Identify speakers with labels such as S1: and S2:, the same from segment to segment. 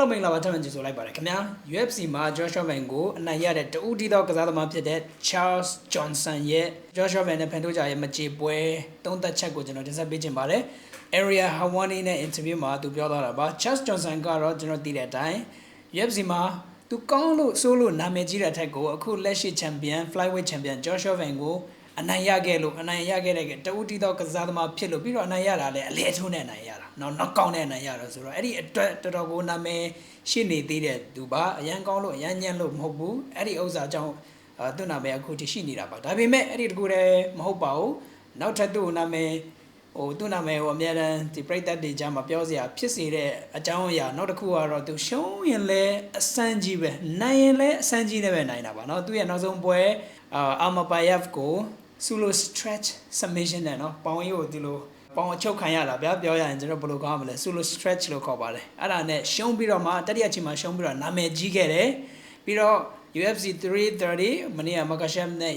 S1: Hello မင်္ဂလာပါထပ်မံကြိုဆိုလိုက်ပါတယ်ခင်ဗျာ UFC မှာ Joshua Van ကိုအနိုင်ရတဲ့တဦးတည်သောကစားသမားဖြစ်တဲ့ Charles Johnson ရဲ့ Joshua Van နဲ့ဖန်ထိုးကြရဲ့မကြေပွဲသုံးသက်ချက်ကိုကျွန်တော်တင်ဆက်ပေးခြင်းပါတယ် Area Hawani နဲ့ interview မှာသူပြောသွားတာပါ Charles Johnson ကတော့ကျွန်တော်သိတဲ့အတိုင်း UFC မှာသူကောင်းလို့ဆိုလို့နာမည်ကြီးတဲ့အထက်ကိုအခုလက်ရှိ Champion Flyweight Champion Joshua Van ကိုအနိုင်ရခဲ့တဲ့တဦးတည်သောကစားသမားဖြစ်လို့ပြီးတော့အနိုင်ရတာလည်းအလဲထိုးနဲ့အနိုင်ရတာနော် knockout နဲ့အနိုင်ရတော့ဆိုတော့အဲ့ဒီအတွက်တော်တော်ကိုနာမည်ရှိနေသေးတဲ့သူပါအရန်ကောင်းလို့အရန်ညံ့လို့မဟုတ်ဘူးအဲ့ဒီဥစ္စာကြောင့်သူ့နာမည်အခုတရှိနေတာပါဒါပေမဲ့အဲ့ဒီတကူတည်းမဟုတ်ပါဘူးနောက်ထပ်သူ့နာမည်သူ့နာမည်ကိုအများအားဒီပရိသတ်တွေကြားမှာပြောစရာဖြစ်စေတဲ့အကြောင်းအရာနောက်တစ်ခုကတော့သူရှုံးရင်လည်းအစမ်းကြီးပဲနိုင်ရင်လည်းအစမ်းကြီးနဲ့ပဲနိုင်တာပါเนาะသူရဲ့နောက်ဆုံးပွဲAmapayev ကို Solo stretch submission နဲ့เนาะပေါင်ရိုးဒီလိုပေါင်အချုပ်ခံရတာဗျာပြောရရင်ကျွန်တော်ဘယ်လိုကောင်းမလဲ Solo stretch လို့ခေါ်ပါတယ်အဲ့ဒါနဲ့ရှုံးပြီးတော့မှတတိယချိန်မှာရှုံးပြီးတော့နာမည်ကြီးခဲ့တယ်ပြီးတော့ UFC 330မနေ့က Makhachev နဲ့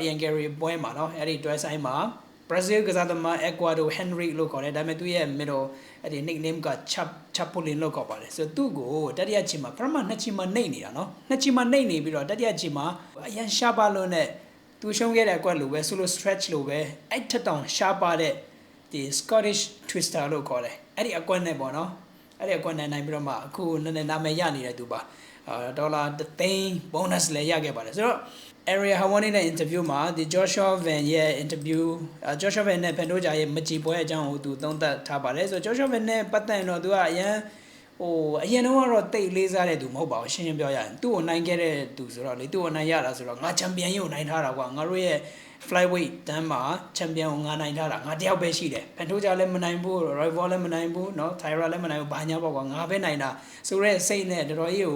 S1: Ian Gary ပွဲမှာเนาะအဲ့ဒီတွဲဆိုင်မှာ Brazil ကစားသမား Ecuador Henry လို့ခေါ်တယ်ဒါပေမဲ့သူရဲ့ middle အဲ့ဒီ nickname က Chapolin လို့ခေါ်ပါတယ်ဆိုတော့သူ့ကိုတတိယချိန်မှာပထမနှစ်ချိန်မှာနှိမ့်နေတာเนาะနှစ်ချိန်မှာနှိမ့်နေပြီးတော့တတိယချိန်မှာအရန်ရှားပါလို့နဲ့သူရှုံးခဲ့တဲ့အကွက်လိုပဲ solo stretch လိုပဲအဲ့ထက်တောင်ရှားပါတဲ့ဒီ Scottish Twister လို့ခေါ်တယ်အဲ့ဒီအကွက်နဲ့ပေါ့နော်အဲ့ဒီအကွက်နဲ့နိုင်ပြီးတော့မှအခုနည်းနည်းနာမည်ရနေတဲ့သူပါဒေါ်လာ3,000 bonus လည်းရခဲ့ပါတယ်ဆိုတော့ Area Hawani နဲ့ interview မှာဒီ Joshua Van ရဲ့ interview Joshua Van နဲ့ဖန်ထိုးကြရဲ့မကြည်ပွဲအကြောင်းကိုသူသုံးသပ်ထားပါတယ်ဆိုတော့ Joshua Van နဲ့ပတ်သက်ရင်တော့သူကအရန်အရင်တော့တိတ်လေးစားတဲ့သူမဟုတ်ပါဘူးရှင်းရှင်းပြောရရင်သူ့ကိုနိုင်ခဲ့တဲ့သူဆိုတော့လေသူ့ကိုနိုင်ရတာဆိုတော့ငါချန်ပီယံကြီးကိုနိုင်ထားတာကွာငါတို့ရဲ့ flyweight တန်းမှာချန်ပီယံကိုငါနိုင်ထားတာငါတယောက်ပဲရှိတယ်ဖန်ထိုးကြလည်းမနိုင်ဘူး rival လည်းမနိုင်ဘူးเนาะ Thyra လည်းမနိုင်ဘူးဘာညာပေါ့ကွာငါပဲနိုင်တာဆိုတော့စိတ်နဲ့တော်တော်ကြီး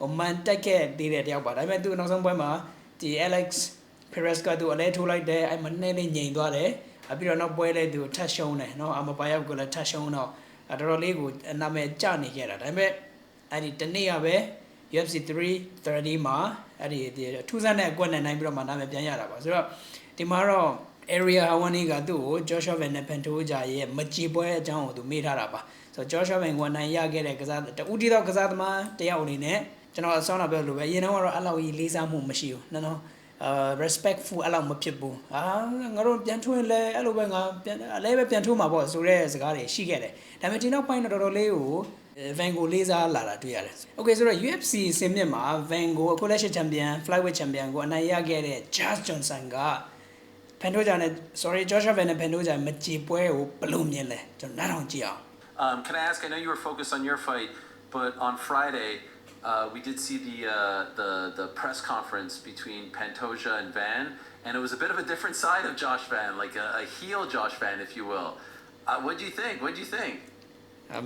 S1: ကိုမန်တက်ခဲ့သေးတဲ့တယောက်ပါဒါပေမဲ့သူနောက်ဆုံးပွဲမှာဒီ Alex Perez ကသူအလဲထိုးလိုက်တယ်အဲ့မနဲ့လေးငြိမ်သွားတယ်ပြီးတော့နောက်ပွဲလေးသူထပ်ရှုံးတယ်เนาะ Amapayev ကလည်းထပ်ရှုံးတော့တော်တော်လေးကိုနာမည်ကျနေခဲ့တာဒါပေမဲ့အဲ့ဒီတနေ့ကပဲ UFC 330မှာအဲ့ဒီထူးဆန်းတဲ့အကွက်နဲ့နိုင်ပြီးတော့မှနာမည်ပြန်ရတာပါဆိုတော့ဒီမှာတော့ Area Hawani ကသူ့ကို Joshua Van နဲ့ဖန်ထိုးကြရဲ့မကြည်ပွဲအကြောင်းကိုသူမေးထားတာပါဆိုတော့ Joshua Van ကနိုင်ရခဲ့တဲ့ကစားတူတီတော့ကစားသမားတယောက်အနေနဲ့ကျွန်တော်အစောနောက်ပြောလို့ပဲအရင်တော့အဲ့လောက်ကြီးလေးစားမှုမရှိဘူးနော်respectful အဲ့လောက်မဖြစ်ဘူးငါတို့ပြန်ထွင်းလဲအဲ့လိုပဲငါပြန်အလဲပဲပြန်ထိုးမှာပေါ့ဆိုတဲ့စကားတွေရှိခဲ့တယ်ဒါပေမဲ့ဒီနောက်ပိုင်းတော့တော်တော်လေးကို Van ကိုလေးစားလာတာတွေ့ရတယ် Okay ဆိုတော့ UFC စင်မြင့်မှာ Van ကိုအခုလက်ရှိ champion flyweight champion ကိုအနိုင်ရခဲ့တဲ့ Charles Johnson ကဖန်ထိုးကြနဲ့ sorry Joshua Van နဲ့ဖန်ထိုးကြမကြည်ပွဲကိုဘယ်လိုမြင်လဲကျွန်တော်နားထောင်ကြည့်အောင်
S2: Can I ask I know you were focused on your fight but on Friday we did see the press conference between Pantoja and Van, and it was a bit of a different side of Josh Van, like a heel Josh Van, if you will. What do you think? What do you think?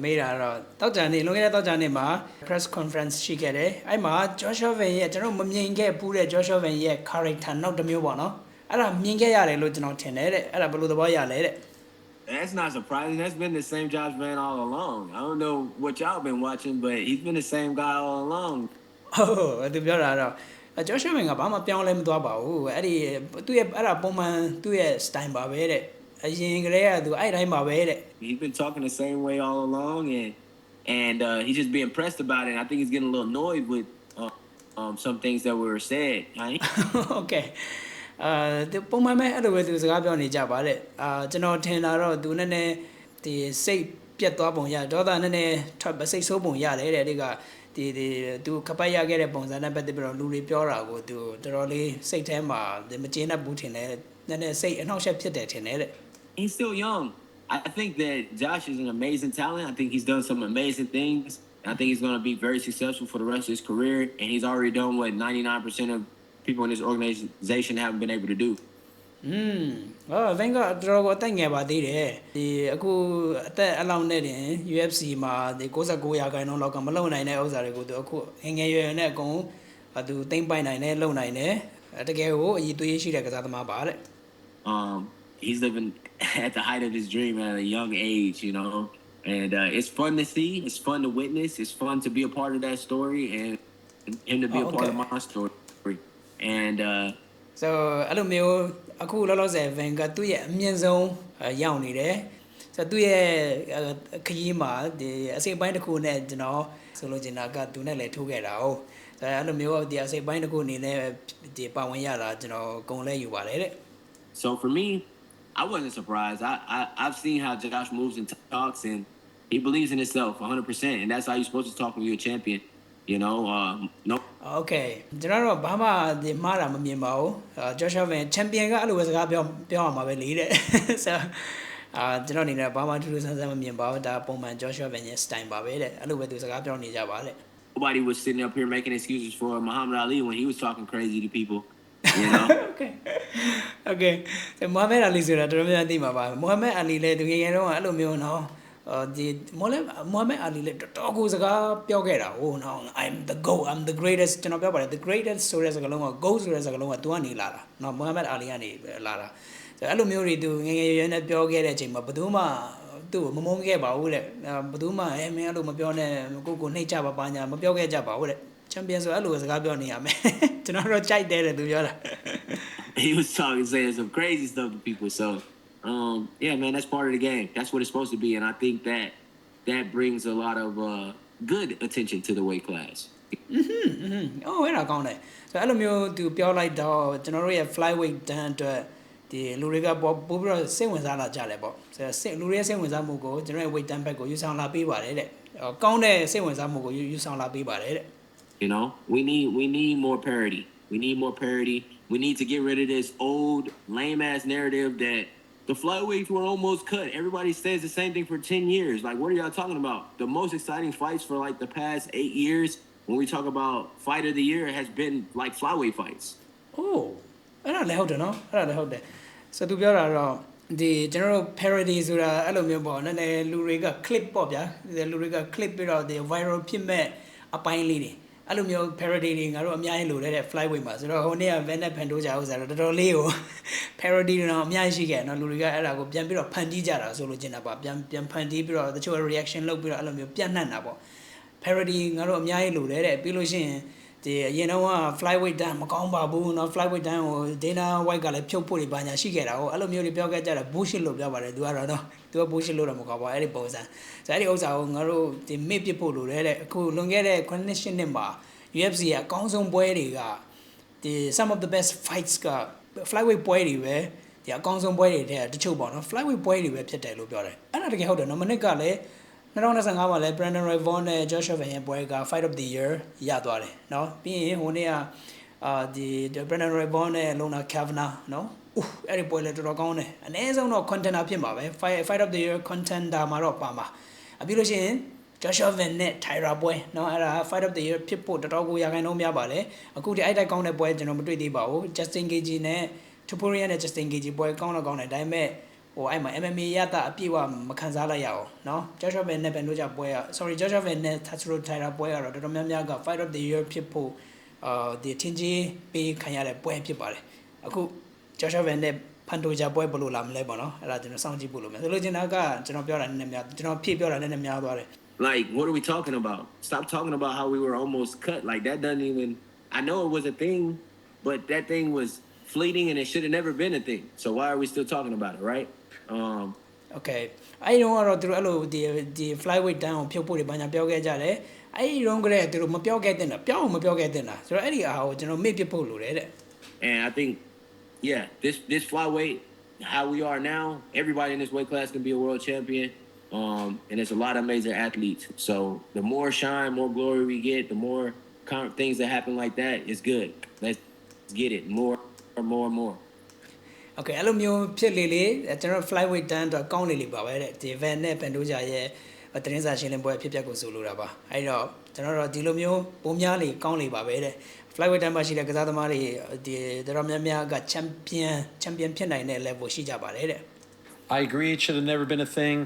S1: မေးတာတော့တောက်ကြနေလုံးခဲ့တဲ့တောက်ကြနေမှာ press conference ရှိခဲ့တယ်အဲ့မှာ Joshua Van ရဲ့ကျွန်တော်မမြင်ခဲ့ဘူးတဲ့ Joshua Van ရဲ့ character နောက်တစ်မျိုးပေါ့နော်အဲ့ဒါမြင်ခဲ့ရတယ်လို့ကျွန်တော်ထင်တယ်တဲ့အဲ့ဒါဘယ်လိုသဘောရလဲတဲ့
S3: That's not surprising. That's been the same Josh Van all along. I don't know what y'all been watching, but he's been the same guy all along.
S1: Oh, သူပြောတာတော့ Joshua Van ကဘာမှပြောင်းလဲမသွားပါဘူးအဲ့ဒီသူ့ရဲ့အဲ့ဒါပုံမှန်သူ့ရဲ့ style ပါပဲတဲ့အရင်ကတည်းကသူအဲ့တိုင်းပါပဲတဲ့
S3: He's been talking the same way all along, and he's just being pressed about it. And I think he's getting a little annoyed with some things that were said. Right?
S1: Okay. ဒီပုံမှန်ပဲအဲ့လိုပဲသူစကားပြောနေကြပါတဲ့ကျွန်တော်ထင်တာတော့သူနည်းနည်းဒီစိတ်ပြတ်သွားပုံရဒေါသနည်းနည်းထွက်စိတ်ဆိုးပုံရတယ်တဲ့ဒီကဒီသူခပတ်ရခဲ့တဲ့ပုံစံနဲ့ပတ်သက်ပြီးတော့လူတွေပြောတာကိုသူတော်တော်လေးစိတ်ထဲမှာမကျေနပ်ဘူးထင်တယ်နည်းနည်းစိတ်အနှောက်အယှက်ဖြစ်တယ်ထင်တယ်တဲ့
S3: He's still young. I think that Josh is an amazing talent. I think he's done some amazing things. I think he's going to be very successful for the rest of his career, and he's already done what 99% of people in this organization haven't been able to do.
S1: Van ကတော်တော်တက်ငယ်ပါသေးတယ်ဒီအခုအသက်အလောင်းနဲ့တင် UFC မှာဒီ69ရာခိုင်နှုန်းလောက်ကမလုံနိုင်တဲ့ဥစ္စာတွေကိုသူအခုငယ်ရွယ်နဲ့အကုန်သူသိမ့်ပိုင်နိုင်တယ်လုံနိုင်တယ်တကယ်ကိုအည်သွေးရှိတဲ့ကစားသမားပါတဲ့
S3: He's living at the height of his dream at a young age, you know, and it's fun to see, it's fun to witness, it's fun to be a part of that story and him to be a part of my story. And so
S1: အဲ့လိုမျိုးအခုလောလောဆယ် Van ကသူ့ရဲ့အမြင့်ဆုံးရောက်နေတယ် ဆိုတော့သူ့ရဲ့ခရီးမှာဒီအစိပ်ပိုင်းတစ်ခုနဲ့ကျွန်တော်ဆိုလိုချင်တာကသူနဲ့လည်းထိုးခဲ့တာဟုတ်ဆိုတော့အဲ့လိုမျိုးဒီအစိပ်ပိုင်းတစ်ခုအနေနဲ့ဒီပါဝင်ရတာကျွန်တော်ဂုဏ်လဲယူပါတယ်တဲ့
S3: So for me, I wasn't surprised. I've seen how Josh moves and talks, and he believes in himself 100%, and that's how you're supposed to talk when you're a champion. You know, no.
S1: Okay ကျွန်တော်တော့ဘာမှဒီမှားတာမမြင်ပါဘူးJoshua Van champion ကအဲ့လိုပဲစကားပြောရမှာပဲလေတဲ့ဆိုကျွန်တော်အနေနဲ့ဘာမှထူးထူးဆန်းဆန်းမမြင်ပါဘူးဒါပုံမှန် Joshua Van ရဲ့ style ပါပဲတဲ့အဲ့လိုပဲသူစကားပြောနေကြပါတဲ့
S3: Nobody was sitting up here making excuses for Muhammad Ali when he was talking crazy to people. You know?
S1: Okay Muhammad Ali ဆိုတာတော်တော်များများသိမှာပါ Muhammad Ali လည်းသူငယ်ငယ်တုန်းကအဲ့လိုမျိုးနော်ဒီ Muhammad Ali လည်းတော်တော်ကိုစကားပြောခဲ့တာဟိုနော် I'm the GOAT I'm the greatest ကျွန်တော်ပြောပါတယ် the greatest ဆိုတဲ့စကားလုံးက GOAT ဆိုတဲ့စကားလုံးကသူကနေလာတာနော် Muhammad Ali ကနေလာတာဆိုအဲ့လိုမျိုးတွေသူငယ်ငယ်ရွယ်ရွယ်နဲ့ပြောခဲ့တဲ့အချိန်မှာဘယ်သူမှသူ့ကိုမမုန်းခဲ့ပါဘူးတဲ့ဘယ်သူမှမင်းအဲ့လိုမပြောနဲ့ကိုနှိမ့်ကြပါပါညာမပြောခဲ့ကြပါဘူးတဲ့ champion ဆိုအဲ့လိုစကားပြောနေရမယ်ကျွန်တော်တော့ကြိုက်တယ်တဲ့သူပြောတာ
S3: He was saying some crazy stuff to people. So, yeah, man, that's part of the game. That's what it's supposed to be, and I think that brings a lot of good attention to the weight class.
S1: Oh, အဲ့ဒါကောင်းတယ်ဆိုအဲ့လိုမျိုးသူပြောလိုက်တော့ကျွန်တော်တို့ရဲ့ flyweight တန်းအတွက်ဒီလူတွေကပို့ပြီးတော့စိတ်ဝင်စားလာကြတယ်ပေါ့ဆိုလူတွေရဲ့စိတ်ဝင်စားမှုကိုကျွန်တော်ရဲ့ weight တန်းဘက်ကိုယူဆောင်လာပေးပါတယ်တဲ့ကောင်းတဲ့စိတ်ဝင်စားမှုကိုယူဆောင်လာပေးပါတယ်တဲ့
S3: You know, we need more parity. We need more parity. We need to get rid of this old lame ass narrative that the flyweights were almost cut. Everybody says the same thing for 10 years. Like, what are y'all talking about? The most exciting fights for like the past 8 years, when we talk about fight of the year, has been like flyweight fights.
S1: Oh, အဲ့ဒါလည်းဟုတ်တယ်နော်အဲ့ဒါလည်းဟုတ်တယ်ဆိုသူပြောတာတော့ဒီကျွန်တော်တို့ parody ဆိုတာအဲ့လိုမျိုးပေါ့နည်းနည်းလူတွေက clip ပေါ့ဗျာလူတွေက clip ပြီးတော့ဒီ viral ဖြစ်မဲ့အပိုင်းလေးတွေအဲ့လိုမျိုး parody တွေငါတို့အများကြီးလိုတဲ့ flyweight မှာဆိုတော့ဟိုနေ့က Van နဲ့ဖန်တိုးကြဥစားတော့တော်တော်လေးကို parody တွေတော့အများကြီးရှိခဲ့နော်လူတွေကအဲ့ဒါကိုပြန်ပြီးတော့ဖန်တီးကြတာဆိုလို့ကျင်တာပါပြန်ဖန်တီးပြီးတော့တချို့ reaction လုပ်ပြီးတော့အဲ့လိုမျိုးပြန်နှံ့တာပေါ့ parody ငါတို့အများကြီးလိုတဲ့ပြီးလို့ရှိရင်ဒီအရင်တော့က flyweight တန်းမကောင်းပါဘူးเนาะ flyweight တန်းကို Dana White ကလည်းဖြုတ်ဖို့တွေပါညာရှိခဲ့တာဟုတ်အဲ့လိုမျိုးတွေပြောခဲ့ကြတာ bullshit လို့ပြောပါတယ်သူကတော့နော်သူက bullshit လို့တော့မကောင်းပါဘူးအဲ့ဒီပုံစံဆိုအဲ့ဒီဥစ္စာကိုငါတို့ဒီမေ့ပစ်ဖို့လိုတဲ့အခုလွန်ခဲ့တဲ့9နှစ်မှာ UFC ကအကောင်းဆုံးပွဲတွေကဒီ some of the best fights က flyweight ပွဲတွေပဲဒီအကောင်းဆုံးပွဲတွေတဲ့တချို့ပေါ့နော် flyweight ပွဲတွေပဲဖြစ်တယ်လို့ပြောတယ်အဲ့ဒါတကယ်ဟုတ်တယ်နော်မနစ်ကလည်း2025မှာလည်း Brandon Royval နဲ့ Joshua Van ရဲ့ပွဲက Fight of the Year ရသွားတယ်เนาะပြီးရင်ဟိုနေ့ကဒီ Brandon Royval နဲ့ Lona Kavanagh เนาะအဲ့ဒီပွဲလည်းတော်တော်ကောင်းတယ်အနည်းဆုံးတော့ contender ဖြစ်မှာပဲ Fight of the Year contender မှာတော့ပါမှာအပြီးလို့ရှိရင် Joshua Van နဲ့ Tyra ပွဲเนาะအဲ့ဒါ Fight of the Year ဖြစ်ဖို့တော်တော်ကိုရခိုင်နှုန်းများပါတယ်အခုဒီအဲ့တိုက်ကောင်းတဲ့ပွဲကျွန်တော်မတွေ့သေးပါဘူး Justin Gaethje နဲ့ Topuria နဲ့ Justin Gaethje ပွဲကောင်းတော့ကောင်းတယ်ဒါပေမဲ့ဟိုအဲ့မှာ MMA ရတာအပြည့်အဝမခံစားလိုက်ရအောင်เนาะ Joshua Van နဲ့Benတို့ကြပွဲJoshua Van နဲ့ Tatsuro Taira ပွဲကတော့တော်တော်များများက Fight of the Year ဖြစ်ဖို့ဒီထင်ကြီးပေးခံရတဲ့ပွဲဖြစ်ပါတယ်အခု Joshua Van နဲ့ဖန်တိုဂျာပွဲဘယ်လိုလာမလဲပေါ့နော်အဲ့ဒါကျွန်တော်စောင့်ကြည့်ဖို့လိုမယ်ဆိုလို့ချင်းတော့ကကျွန်တော်ပြောတာနည်းနည်းများကျွန်တော်ဖြည့်ပြောတာနည်းနည်းများသွားတယ်
S3: Like, what are we talking about? Stop talking about how we were almost cut. Like, that doesn't even... I know it was a thing, but that thing was fleeting and it should have never been a thing. So why are we still talking about it, right?
S1: Okay. အဲ့တော့ကတော့သူတို့အဲ့လိုဒီ flyweight တန်းကိုဖြုတ်ဖို့တွေဘာညာပြောခဲ့ကြတယ်အဲ့ဒီတော့ကလေးသူတို့မပြောခဲ့တဲ့တာပြောင်းမပြောခဲ့တဲ့တာဆိုတော့အဲ့ဒီအားကိုကျွန်တော်မေ့ပြဖို့လိုတယ်တဲ့
S3: And I think, yeah, this flyweight, how we are now, everybody in this weight class can be a world champion. And there's a lot of amazing athletes. So the more shine, more glory we get, the more things that happen like that is good. Let's get it more.
S1: Okay အဲ့လိုမျိုးဖြစ်လေကျွန်တော် flyweight တန်းတော့ကောင်းလေပါပဲတဲ့ဒီ Van နဲ့ Pantoja ရဲ့သတင်းစာရှင်းလင်းပွဲအဖြစ်အပျက်ကိုဆိုလိုတာပါအဲ့တော့ကျွန်တော်တို့ဒီလိုမျိုးပုံများလေကောင်းလေပါပဲတဲ့ flyweight တန်းမှာရှိတဲ့ကစားသမားတွေဒီတော်များများက champion ဖြစ်နိုင်တဲ့ level ရှိကြပါတယ်တဲ့
S2: I agree it should have never been a thing.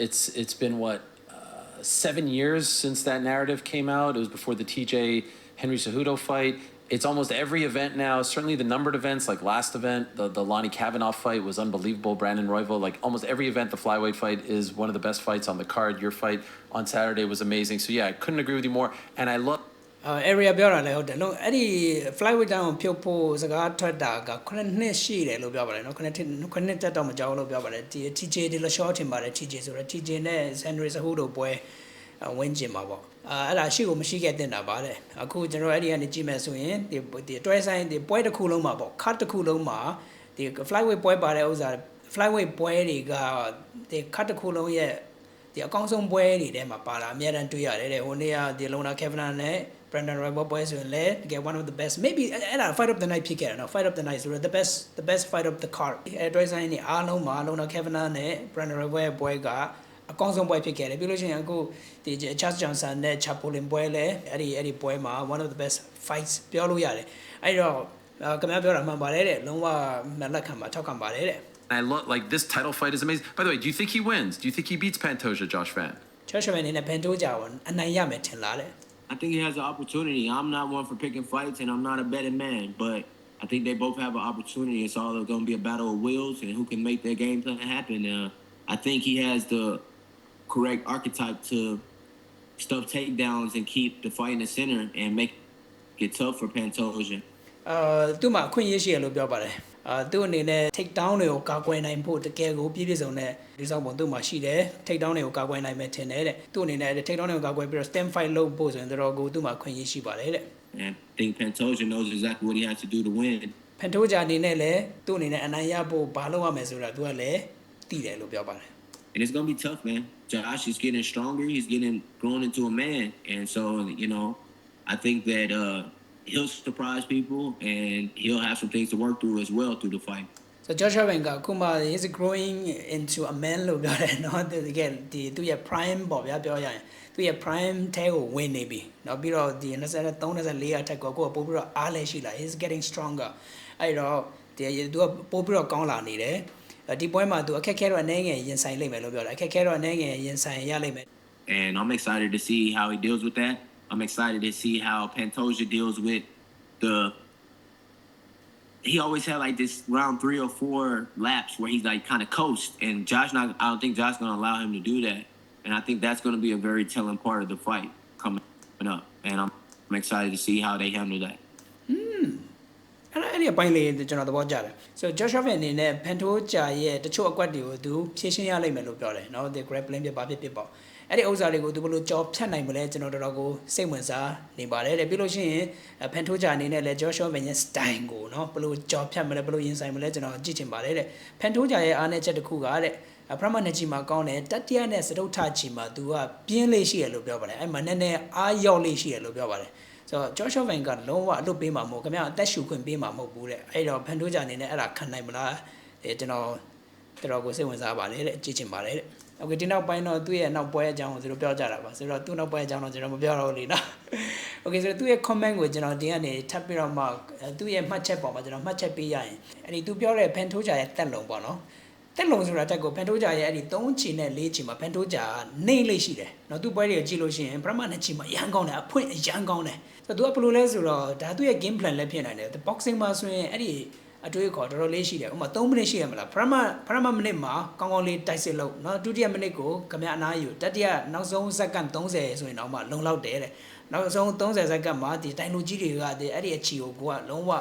S2: It's been what 7 years since that narrative came out. It was before the TJ Henry Cejudo fight. It's almost every event now. Certainly the numbered events, like last event, the Lonnie Kavanagh fight was unbelievable. Brandon Royval, like almost every event, the flyweight fight is one of the best fights on the card. Your fight on Saturday was amazing. So yeah, I couldn't agree with you more. And I love.
S1: area ပြောတာလည်းဟုတ်တယ်လုံးအဲ့ဒီ flyweight တောင်ဖြုတ်ဖို့စကားထွက်တာက9နှစ်ရှိတယ်လို့ပြောပါတယ်နော်9နှစ်တက်တော့မကြောက်လို့ပြောပါတယ်ဒီ TJ ဒီလရှော့ထင်ပါတယ် TJ ဆိုတော့ TJ နဲ့ Henry Cejudo ပွဲဝင်းကျင်မှာပေါ့အဲ့ဒါရှိကိုမရှိခဲ့တင်တာပါတဲ့အခုကျွန်တော်အဲ့ဒီကနေကြည့်မယ်ဆိုရင်ဒီတွဲဆိုင်ဒီပွဲတစ်ခုလုံးမှာပေါ့ cut တစ်ခုလုံးမှာဒီ flyweight ပွဲပါတဲ့ဥစ္စာ flyweight ပွဲတွေကဒီ cut တစ်ခုလုံးရဲ့ဒီအကောင်းဆုံးပွဲတွေထဲမှာပါလာအများတန်းတွေ့ရတယ်တဲ့ဟိုနေ့ကဒီလုံနာ Kevin နဲ့ Brandon Royval ပွဲဆိုရင်လည်း get one of the best maybe အဲ့ဒါ fight of the night ဖြစ်ခဲ့တယ်နော် fight of the night ဆိုတော့ the best fight of the card အဲ့တွဲဆိုင်နေအားလုံးမှာလုံနာ Kevin နဲ့ Brandon Royval ရဲ့ပွဲကအကောင်းဆုံးပွဲဖြစ်ခဲ့တယ်ပြီးလို့ရှိရင်အခုဒီ Charles Johnson နဲ့ Chapolin ပွဲလည်းအဲ့ဒီပွဲမှာ one of the best fights ပြောလို့ရတယ်အဲ့တော့ခင်ဗျားပြောတာမှန်ပါတယ်တဲ့လုံးဝလက်ခံပါထောက်ခံပါတယ်တဲ့
S2: I love like this title fight is amazing. By the way, do you think he wins? Do you think he beats Pantoja, Josh Van?
S1: Josh Van နဲ့ Pantoja ကိုအနိုင်ရမယ်ထင်လားတဲ့
S3: I think he has an opportunity. I'm not one for picking fights, and I'm not a betting man, but I think they both have an opportunity. It's all going to be a battle of wills and who can make their game plan happen. I think he has the correct archetype to stuff takedowns and keep the fight in the center and make it tough for Pantoja.
S1: သူ့မှာအခွင့်အရေးရှိရလို့ပြောပါတယ်သူ့အနေနဲ့ take down တွေကိုကာကွယ်နိုင်ဖို့တကယ်ကိုပြည့်ပြည့်စုံတဲ့ဒီဆောင်ပုံသူ့မှာရှိတယ် take down တွေကိုကာကွယ်နိုင်မယ်ထင်တယ်တဲ့သူ့အနေနဲ့ take down တွေကိုကာကွယ်ပြီးတော့ stand fight လုပ်ဖို့ဆိုရင်တော်ကိုသူ့မှာအခွင့်အရေးရှိပါတယ်တဲ့
S3: And I think Pantoja knows exactly what he has to do to win.
S1: Pantoja အနေနဲ့လည်းသူ့အနေနဲ့အနိုင်ရဖို့ဘာလုပ်ရမယ်ဆိုတာသူကလည်းသိတယ်လို့ပြောပါတယ်
S3: And it's going to be tough, man. Josh is getting stronger. He's getting grown into a man. And so, I think that he'll surprise people and he'll have some things to work through as well through the fight.
S1: So Joshua Van ကအခုမှ is growing into a man လို့ပြောတယ်เนาะတကယ်ဒီသူရဲ့ prime ပေါ့ဗျာပြောရရင်သူရဲ့ prime ထဲကိုဝင်နေပြီเนาะပြီးတော့ဒီ23 24အထက်ကိုပို့ပြီးတော့အားလဲရှိလာ is getting stronger အဲ့တော့ဒီသူကပို့ပြီးတော့ကောင်းလာနေတယ်ဒီပွဲမှာသူအခက်ခဲတော့အနေငယ်ရင်ဆိုင်လိမ့်မယ်လို့ပြောတာအခက်ခဲတော့အနေငယ်ရင်ဆိုင်ရလိမ့်မယ်
S3: And I'm excited to see how he deals with that. I'm excited to see how Pantoja deals with he always had like this round 3 or 4 laps where he's like kind of coast and I don't think Josh's going to allow him to do that. And I think that's going to be a very telling part of the fight coming up. And I'm excited to see how they handle that.
S1: အဲ့ဒီအပိုင်းလေးကျွန်တော်သဘောကျတယ် so Joshua Van အနေနဲ့ Pantoja ရဲ့တချို့အကွက်တွေကိုသူဖြည့်ရှင်းရလိမ့်မယ်လို့ပြောတယ်เนาะ the grappling ပြပါဖြစ်ပေါ့အဲ့ဒီဥစ္စာတွေကိုသူဘယ်လိုကြော်ဖြတ်နိုင်မလဲကျွန်တော်တော်ကိုစိတ်ဝင်စားနေပါတယ်တဲ့ပြီးလို့ရှိရင် Pantoja အနေနဲ့လည်း Joshua Van ရဲ့ style ကိုเนาะဘယ်လိုကြော်ဖြတ်မလဲဘယ်လိုရင်ဆိုင်မလဲကျွန်တော်ကြည့်ချင်ပါတယ်တဲ့ Pantoja ရဲ့အားနည်းချက်တစ်ခုကတဲ့ပရမတ်ကြီးမှာကောင်းတယ်တတိယနဲ့စတုထကြီးမှာသူကပြင်းလေးရှိရလို့ပြောပါတယ်အဲ့မှာနည်းနည်းအားရောက်လေးရှိရလို့ပြောပါတယ်ဆိုတော့ Joshua Van ကလုံးဝအလုပ်ပေးမှာမဟုတ်ခင်ဗျာအသက်ရှူခွင့်ပေးမှာမဟုတ်ဘူးတဲ့အဲ့တော့ Pantoja အနေနဲ့အဲ့ဒါခံနိုင်မလားကျွန်တော်ကိုစိတ်ဝင်စားပါတယ်တဲ့ကြည့်ချင်ပါတယ်တဲ့ Okay ဒီနောက်ပိုင်းတော့သူ့ရဲ့နောက်ပွဲအကြောင်းကိုသူတို့ပြောကြတာပါဆိုတော့သူ့နောက်ပွဲအကြောင်းတော့ကျွန်တော်မပြောတော့ဘူးလीနော် Okay ဆိုတော့သူ့ရဲ့ comment ကိုကျွန်တော်ဒီကနေထပ်ပြီးတော့မှသူ့ရဲ့မှတ်ချက်ပေါ်မှာကျွန်တော်မှတ်ချက်ပေးရရင်အဲ့ဒီသူပြောတဲ့ Pantoja ရဲ့တက်လုံပေါ့နော်တက်လုံဆိုတာတက်ကို Pantoja ရဲ့အဲ့ဒီ3ချီနဲ့4ချီမှာ Pantoja နေလေးရှိတယ်เนาะသူ့ပွဲတွေကိုကြည့်လို့ရှိရင်ပရမတ်2ချီမှာရန်ကောင်းတယ်အဖွင့်ရန်ကောင်းတယ်ဆိုတော့သူကဘယ်လိုလဲဆိုတော့ဒါသူ့ရဲ့ game plan လည်းဖြစ်နိုင်တယ် boxing မှာဆိုရင်အဲ့ဒီအတွေ့အခေါ်တော်တော်လေးရှိတယ်ဥပမာ3မိနစ်ရှိရမလားပရမမိနစ်မှာကောင်းကောင်းလေးတိုက်စစ်လို့เนาะဒုတိယမိနစ်ကိုခင်ဗျာအနားယူတတိယနောက်ဆုံးစက္ကန့်30ဆိုရင်တော့မှလုံလောက်တယ်တဲ့နောက်ဆုံး30စက္ကန့်မှာဒီတိုင်လူကြီးတွေကအဲ့ဒီအချီကိုကိုကလုံးဝ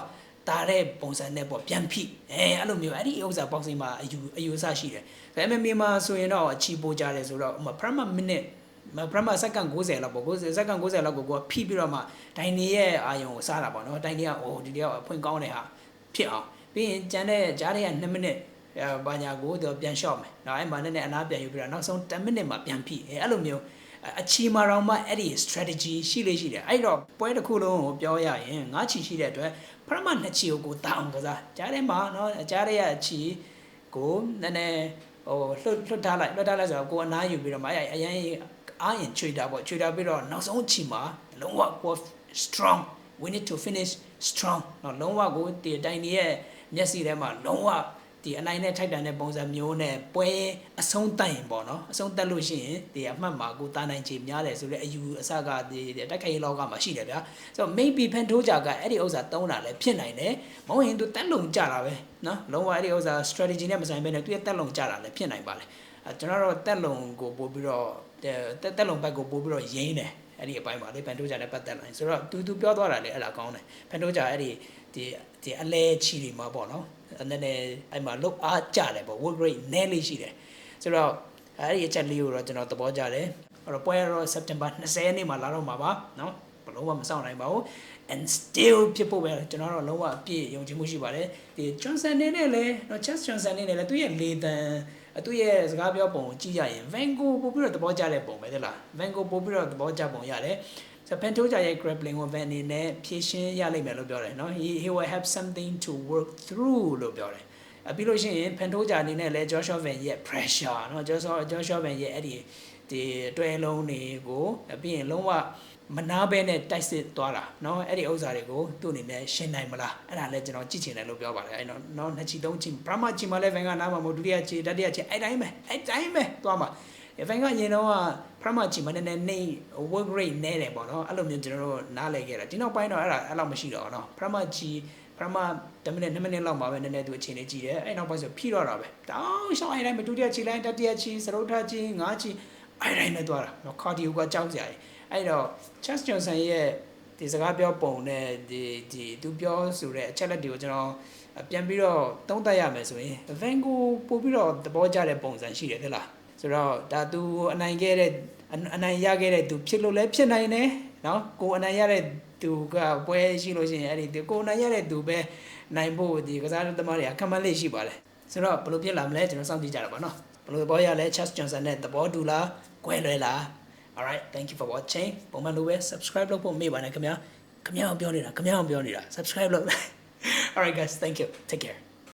S1: တားတဲ့ပုံစံနဲ့ပေါ့ပြန်ဖိအဲ့လိုမျိုးအဲ့ဒီဥစ္စာ boxing မှာအယူအဆရှိတယ်ဒါပေမဲ့မြန်မာဆိုရင်တော့အချီပိုကြတယ်ဆိုတော့ဥပမာပရမမိနစ်ပရမစက္ကန့်90လောက်ပေါ့စက္ကန့်90လောက်ကိုကိုကဖိပြီးတော့မှဒိုင်နေရဲ့အာယုံကိုစားတာပေါ့เนาะဒိုင်နေကဒီတယောက်အဖွင့်ကောင်းတဲ့ဟာဖြစ်အောင်ပြီးရင်ကျန်တဲ့ကြားထဲက2မိနစ်ဘာညာကိုသူပြန်ရှော့မယ်။နောက်အဲ့မှာနည်းနည်းအနားပြန်ယူပြီးတော့နောက်ဆုံး10မိနစ်မှာပြန်ဖိအဲ့လိုမျိုးအချီမာတောင်မှအဲ့ဒီ strategy ရှိလေရှိတယ်။အဲ့တော့ပွဲတစ်ခုလုံးကိုပြောရရင်ငါးချီရှိတဲ့အတွက်ပရမတ်2ချီကိုတောင်းကစားကြားထဲမှာเนาะကြားထဲကအချီကိုနည်းနည်းလွတ်ထားလိုက်ဆိုတော့ကိုအနားယူပြီးတော့မှအရင်အားရင်ချွေတာပေါ့ချွေတာပြီးတော့နောက်ဆုံးချီမှာလုံးဝကို strong we need to finish strong နော်လုံးဝကိုဒီအတိုင်းရဲ့မျက်စိထဲမှာလုံးဝဒီအနိုင်နဲ့ထိုက်တန်တဲ့ပုံစံမျိုးနဲ့ပွဲအဆုံးတတ်ရင်ပေါ့နော်အဆုံးတတ်လို့ရှိရင်ဒီအမှတ်မှာကိုတာနိုင်ချေများတယ်ဆိုတဲ့အယူအဆကဒီတက်ခိုင်လောကမှာရှိတယ်ဗျာဆိုတော့ maybe Pantoja ကအဲ့ဒီဥစ္စာသုံးတာလည်းဖြစ်နိုင်တယ်မဟုတ်ရင်သူတက်လုံကြတာပဲနော်လုံးဝအဲ့ဒီဥစ္စာ strategy နဲ့မဆိုင်ဘဲနဲ့သူရဲ့တက်လုံကြတာလည်းဖြစ်နိုင်ပါလေကျွန်တော်တို့တက်လုံကိုပို့ပြီးတော့တက်လုံဘက်ကိုပို့ပြီးတော့ရင်းတယ် အဲ့ဒီအပိုင်းပါလေဖန်တိုးကြတဲ့ပတ်သက်လာဆိုတော့သူပြောသွားတာလေအဲ့ဒါကောင်းတယ်ဖန်တိုးကြအဲ့ဒီအလဲချီတွေမှာပေါ့နော်နည်းနည်းအဲ့မှာလုတ်အားကြတယ်ပေါ့ work rate နည်းလေးရှိတယ်ဆိုတော့အဲ့ဒီအချက်လေးကိုတော့ကျွန်တော်သဘောကျတယ်အဲ့တော့ပွဲတော့ September 20ရက်နေ့မှာလာတော့မှာပါနော်ဘလုံးဝမဆောင်နိုင်ပါဘူး and still ဖြစ်ဖို့ပဲကျွန်တော်တို့လုံးဝအပြည့်ယုံကြည်မှုရှိပါတယ်ဒီ Johnson နေနဲ့လည်းနော် Chess Johnson နေနဲ့လည်းသူရဲ့လေတံသူရဲ့စကားပြောပုံကိုကြည့်ရရင် Vango ပို့ပြီးတော့သဘောကျတဲ့ပုံပဲတဲ့လား Vango ပို့ပြီးတော့သဘောကျပုံရတယ်ဆိုဖန်တိုးကြရဲ့ grappling ကို Van အနေနဲ့ဖြည့်ရှင်းရလိမ့်မယ်လို့ပြောတယ်နော် he will have something to work through လို့ပြောတယ်ပြီးလို့ရှိရင်ဖန်တိုးကြအနေနဲ့လည်း Joshua Van ရဲ့ pressure နော် Joshua Van ရဲ့အဲ့ဒီတွဲလုံးတွေကိုပြီးရင်လုံးဝမနာဘဲနဲ့တိုက်စစ်သွားတာเนาะအဲ့ဒီဥစ္စာတွေကိုသူ့အနေနဲ့ရှင်းနိုင်မလားအဲ့ဒါလည်းကျွန်တော်ကြည့်ချင်တယ်လို့ပြောပါတယ်အဲ့တော့နှစ်ချီသုံးချီပရမချီမှာလည်းဗန်ကနားမှာမဟုတ်ဒုတိယချီတတိယချီအဲ့တိုင်းပဲသွားမှာဗန်ကရင်တော့ပရမချီမှာနည်းနည်းနေ work rate နည်းတယ်ပေါ့เนาะအဲ့လိုမျိုးကျွန်တော်တို့နားလည်ခဲ့တာဒီနောက်ပိုင်းတော့အဲ့လောက်မရှိတော့เนาะပရမချီပရမ10မိနစ်2မိနစ်လောက်မှာပဲနည်းနည်းသူအခြေအနေကြည့်တယ်အဲ့နောက်ပိုင်းဆိုဖြီးတော့တာပဲတောင်းရှောင်းအဲ့တိုင်းပဲဒုတိယချီလိုက်တတိယချီစရုပ်ထချီ5ချီအဲ့တိုင်းပဲသွားတာเนาะကာဒီယိုကကြောက်စရာကြီးအဲ့တော့ Chess Johnson ရဲ့ဒီစကားပြောပုံနဲ့ဒီသူပြောဆိုတဲ့အချက်လက်တွေကိုကျွန်တော်ပြန်ပြီးတော့သုံးသပ်ရမယ်ဆိုရင် Vango ပို့ပြီးတော့သဘောကျတဲ့ပုံစံရှိတယ်တဲ့လားဆိုတော့ဒါသူအနိုင်ရခဲ့တဲ့သူဖြစ်လို့လည်းဖြစ်နိုင်တယ်နော်ကိုအနိုင်ရတဲ့သူကပွဲရှိလို့ရှိရင်အဲ့ဒီကိုအနိုင်ရတဲ့သူပဲနိုင်ဖို့ဒီကစားသမားတွေကခံမှန်းလေးရှိပါတယ်ဆိုတော့ဘယ်လိုဖြစ်လာမလဲကျွန်တော်စောင့်ကြည့်ကြတာပါနော်ဘယ်လိုသဘောရလဲ Chess Johnson နဲ့သဘောတူလားကွဲလွဲလားAlright, thank you for watching. ပုံမှန်လိုပဲ subscribe လုပ်ဖို့မေ့ပါနဲ့ခင်ဗျာအောင်ပြောနေတာ subscribe လုပ် Alright guys, thank you. Take care.